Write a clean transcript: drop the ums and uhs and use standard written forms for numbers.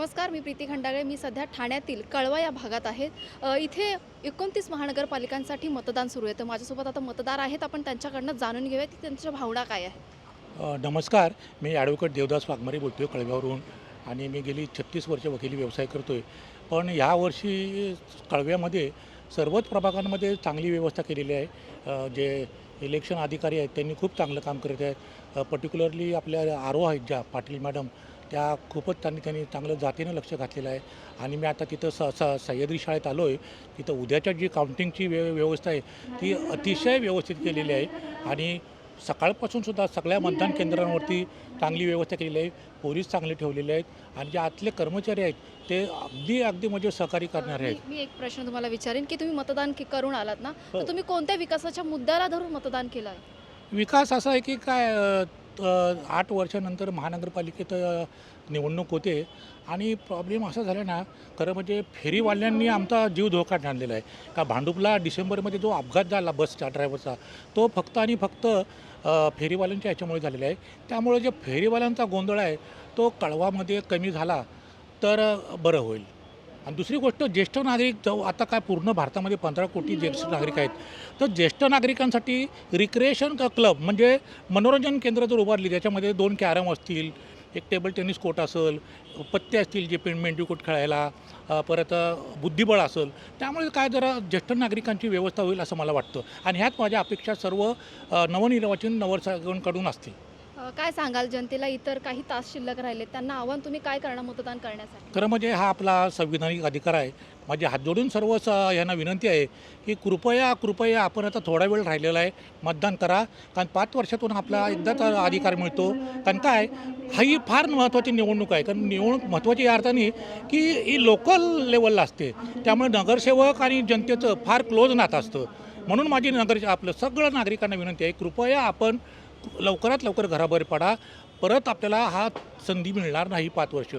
नमस्कार, मी प्रीती खंडागळे. मी सध्या ठाण्यातील कळवा या भागात आहे. इथे 29 महानगरपालिकांसाठी मतदान सुरू आहे. तर माझ्यासोबत आता मतदार आहेत. आपण त्यांच्याकडनं जाणून घेऊया की त्यांच्या भावना काय आहेत. नमस्कार. मी ॲडव्होकेट देवदास वाघमारे बोलतो आहे कळव्यावरून आणि मी गेली 36 वर्ष वकिली व्यवसाय करतो आहे. पण यावर्षी कळव्यामध्ये सर्वच प्रभागांमध्ये चांगली व्यवस्था केलेली आहे. जे इलेक्शन अधिकारी आहेत त्यांनी खूप चांगलं काम करत आहेत. पर्टिक्युलरली आपल्या आर ओ आहेत ज्या पाटील मॅडम, त्या खूपच त्यांनी चांगलं जातीनं लक्ष घातलेलं आहे. आणि मी आता तिथं सह्याद्री शाळेत आलो आहे. तिथं उद्याच्या जी काउंटिंगची व्यवस्था आहे ती अतिशय व्यवस्थित केलेली आहे. आणि सकाळपासून सुद्धा सगळ्या मतदान केंद्रांवरती चांगली व्यवस्था केलेली आहे. पोलीस चांगले ठेवलेले आहेत आणि जे आतले कर्मचारी आहेत ते अगदी म्हणजे सहकार्य करणारे आहेत. मी एक प्रश्न तुम्हाला विचारेन की तुम्ही मतदान करून आलात ना, हो. तर तुम्ही कोणत्या विकासाच्या मुद्द्याला धरून मतदान केलं आहे? विकास असा आहे की काय 8 वर्षानंतर महानगरपालिकेत निवडणूक होते आणि प्रॉब्लेम असा झाला ना, खरं म्हणजे फेरीवाल्यांनी आमचा जीव धोक्यात आणलेला आहे. का भांडुपला डिसेंबरमध्ये जो अपघात झाला बसच्या ड्रायव्हरचा, तो फक्त आणि फक्त फेरीवाल्यांच्या ह्याच्यामुळे झालेला आहे. त्यामुळे जे फेरीवाल्यांचा गोंधळ आहे तो कळवामध्ये कमी झाला तर बरं होईल. आणि दुसरी गोष्ट, ज्येष्ठ नागरिक जो आता काय पूर्ण भारतामध्ये 15 कोटी ज्येष्ठ नागरिक आहेत, तर ज्येष्ठ नागरिकांसाठी रिक्रिएशन क्लब म्हणजे मनोरंजन केंद्र जर उभारली, त्याच्यामध्ये 2 कॅरम असतील, एक टेबल टेनिस कोर्ट असेल, पत्ते असतील जे मेंढीकोट खेळायला, परत बुद्धिबळ असेल, त्यामुळे काय जरा ज्येष्ठ नागरिकांची व्यवस्था होईल असं मला वाटतं. आणि ह्यात माझ्या अपेक्षा सर्व नवनिर्वाचित नगरसेवकांकडून असतील. काय सांगाल जनतेला? इतर काही तास शिल्लक राहिले, त्यांना आव्हान तुम्ही काय करणार मतदान करण्यासाठी? खरं म्हणजे हा आपला संविधानिक अधिकार आहे. माझे हात जोडून सर्व यांना विनंती आहे की कृपया आपण आता थोडा वेळ राहिलेला आहे, मतदान करा. कारण 5 वर्षातून आपला एकदाच अधिकार मिळतो. कारण काय, ही फार महत्त्वाची निवडणूक आहे. कारण निवडणूक महत्त्वाची या अर्थाने की ही लोकल लेवलला असते. त्यामुळे नगरसेवक आणि जनतेचं फार क्लोज नातं असतं. म्हणून माझी आपलं सगळं नागरिकांना विनंती आहे, कृपया आपण लवकरात लवकर घराबाहेर पडा. परत आपल्याला हा संधी मिळणार नाही 5 वर्ष.